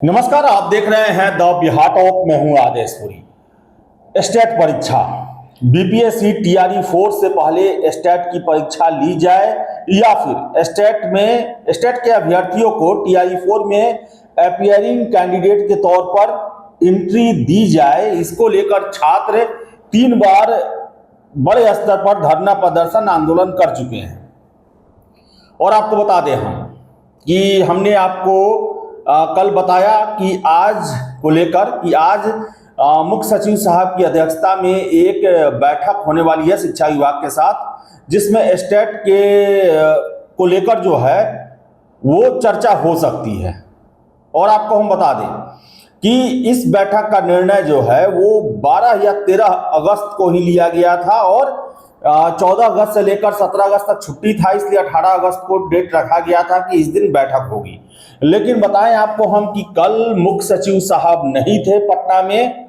नमस्कार, आप देख रहे हैं द बिहार टॉक। मैं हूं आदेशपुरी। स्टेट परीक्षा बीपीएससी टीआरई 4 से पहले स्टेट की परीक्षा ली जाए या फिर स्टेट के अभ्यर्थियों को टीआरई 4 में अपीयरिंग कैंडिडेट के तौर पर एंट्री दी जाए, इसको लेकर छात्र 3 बार बड़े स्तर पर धरना प्रदर्शन आंदोलन कर चुके हैं। और आपको बता दें हम कि हमने आपको कल बताया कि आज को लेकर कि आज मुख्य सचिव साहब की अध्यक्षता में एक बैठक होने वाली है शिक्षा विभाग के साथ, जिसमें स्टेट के को लेकर जो है वो चर्चा हो सकती है। और आपको हम बता दें कि इस बैठक का निर्णय जो है वो 12 या 13 अगस्त को ही लिया गया था और 14 अगस्त से लेकर 17 अगस्त तक छुट्टी था, इसलिए 18 अगस्त को डेट रखा गया था कि इस दिन बैठक होगी। लेकिन बताएं आपको हम कि कल मुख्य सचिव साहब नहीं थे पटना में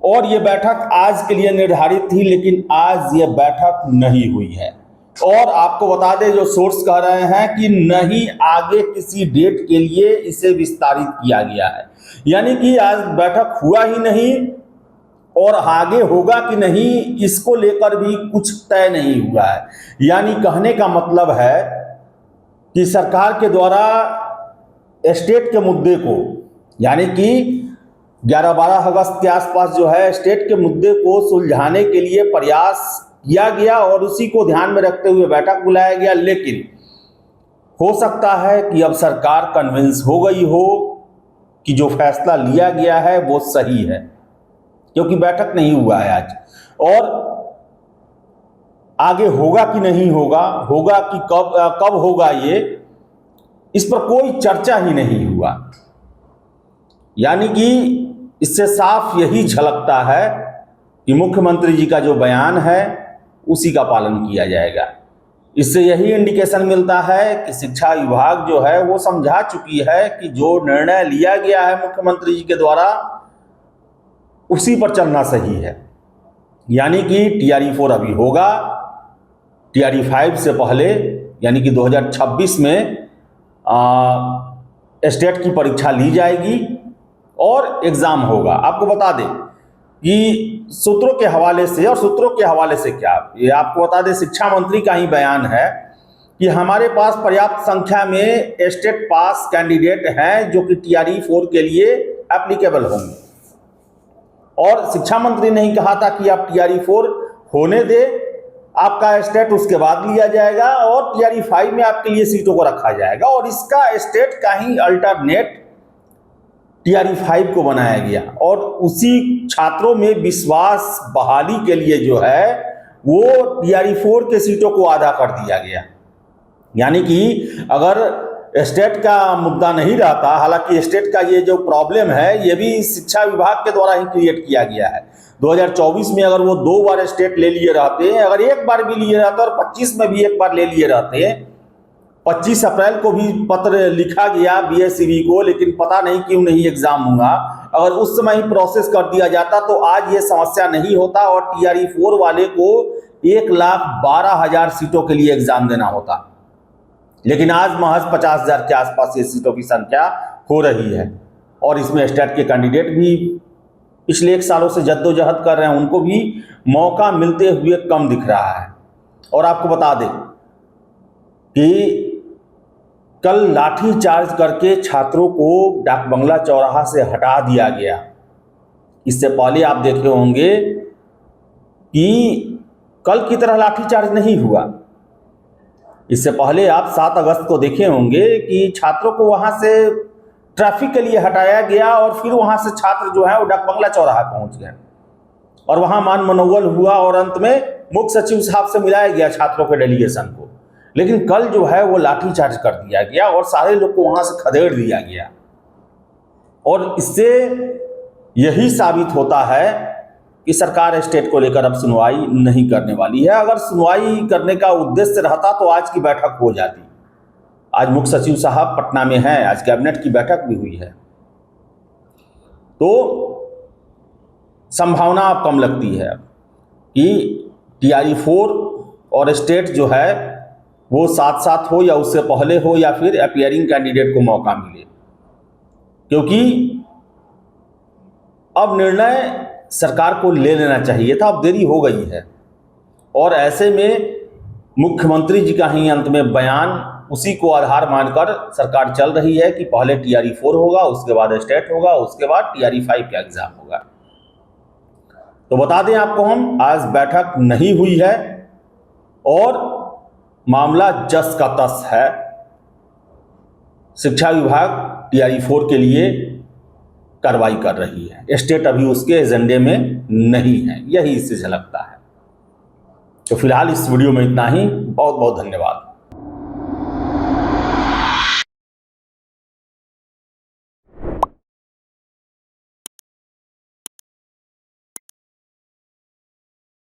और ये बैठक आज के लिए निर्धारित थी, लेकिन आज ये बैठक नहीं हुई है। और आपको बता दें, जो सोर्स कह रहे हैं कि नहीं आगे किसी डेट के लिए इसे विस्तारित किया गया है, यानी कि आज बैठक हुआ ही नहीं और आगे होगा कि नहीं इसको लेकर भी कुछ तय नहीं हुआ है। यानी कहने का मतलब है कि सरकार के द्वारा स्टेट के मुद्दे को, यानी कि 11-12 अगस्त के आसपास जो है स्टेट के मुद्दे को सुलझाने के लिए प्रयास किया गया और उसी को ध्यान में रखते हुए बैठक बुलाया गया। लेकिन हो सकता है कि अब सरकार कन्विंस हो गई हो कि जो फैसला लिया गया है वो सही है, क्योंकि बैठक नहीं हुआ है आज। और आगे होगा कि नहीं होगा, होगा कि कब होगा, ये इस पर कोई चर्चा ही नहीं हुआ। यानी कि इससे साफ यही झलकता है कि मुख्यमंत्री जी का जो बयान है उसी का पालन किया जाएगा। इससे यही इंडिकेशन मिलता है कि शिक्षा विभाग जो है वो समझा चुकी है कि जो निर्णय लिया गया है मुख्यमंत्री जी के द्वारा उसी पर चलना सही है। यानी कि टीआरई 4 अभी होगा, टीआरई 5 से पहले यानी कि 2026 में स्टेट की परीक्षा ली जाएगी और एग्जाम होगा। आपको बता दें कि सूत्रों के हवाले से, और सूत्रों के हवाले से क्या, ये आपको बता दें शिक्षा मंत्री का ही बयान है कि हमारे पास पर्याप्त संख्या में स्टेट पास कैंडिडेट हैं जो कि टीआरई 4 के लिए एप्लीकेबल होंगे। और शिक्षा मंत्री ने ही कहा था कि आप टीआरई 4 होने दे, आपका स्टेट उसके बाद लिया जाएगा और टीआरई 5 में आपके लिए सीटों को रखा जाएगा और इसका स्टेट का ही अल्टरनेट टीआरई 5 को बनाया गया। और उसी छात्रों में विश्वास बहाली के लिए जो है वो टीआरई 4 के सीटों को आधा कर दिया गया। यानी कि अगर स्टेट का मुद्दा नहीं रहता, हालांकि स्टेट का ये जो प्रॉब्लम है ये भी शिक्षा विभाग के द्वारा ही क्रिएट किया गया है। 2024 में अगर वो 2 बार स्टेट ले लिए रहते, अगर एक बार भी लिए रहते और 25 में भी एक बार ले लिए रहते, 25 अप्रैल को भी पत्र लिखा गया बीएसईबी को, लेकिन पता नहीं क्यों नहीं एग्जाम हुआ। अगर उस समय ही प्रोसेस कर दिया जाता तो आज ये समस्या नहीं होता और टीआरई 4 वाले को 1,12,000 सीटों के लिए एग्जाम देना होता। लेकिन आज महज 50,000 के आसपास ये सीटों की संख्या हो रही है और इसमें स्टेट के कैंडिडेट भी पिछले 1 सालों से जद्दोजहद कर रहे हैं, उनको भी मौका मिलते हुए कम दिख रहा है। और आपको बता दें कि कल लाठी चार्ज करके छात्रों को डाक बंगला चौराहा से हटा दिया गया। इससे पहले आप देखे होंगे कि कल की तरह लाठी चार्ज नहीं हुआ। इससे पहले आप 7 अगस्त को देखे होंगे कि छात्रों को वहां से ट्रैफिक के लिए हटाया गया और फिर वहां से छात्र जो है वो डाक बंगला चौराहा पहुंच गए और वहां मान मनोवल हुआ और अंत में मुख्य सचिव साहब से मिलाया गया छात्रों के डेलीगेशन को। लेकिन कल जो है वो लाठीचार्ज कर दिया गया और सारे लोग को वहां से खदेड़ दिया गया। और इससे यही साबित होता है कि सरकार स्टेट को लेकर अब सुनवाई नहीं करने वाली है। अगर सुनवाई करने का उद्देश्य रहता तो आज की बैठक हो जाती। आज मुख्य सचिव साहब पटना में हैं, आज कैबिनेट की बैठक भी हुई है, तो संभावना अब कम लगती है कि टीआरई 4 और स्टेट जो है वो साथ साथ हो या उससे पहले हो या फिर अपीयरिंग कैंडिडेट को मौका मिले। क्योंकि अब निर्णय सरकार को ले लेना चाहिए था, अब देरी हो गई है। और ऐसे में मुख्यमंत्री जी का ही अंत में बयान, उसी को आधार मानकर सरकार चल रही है कि पहले TRE 4 होगा, उसके बाद स्टेट होगा, उसके बाद TRE 5 का एग्जाम होगा। तो बता दें आपको हम, आज बैठक नहीं हुई है और मामला जस का तस है। शिक्षा विभाग TRE 4 के लिए कार्रवाई कर रही है, स्टेट अभी उसके एजेंडे में नहीं है, यही इससे झलकता है। तो फिलहाल इस वीडियो में इतना ही। बहुत बहुत धन्यवाद।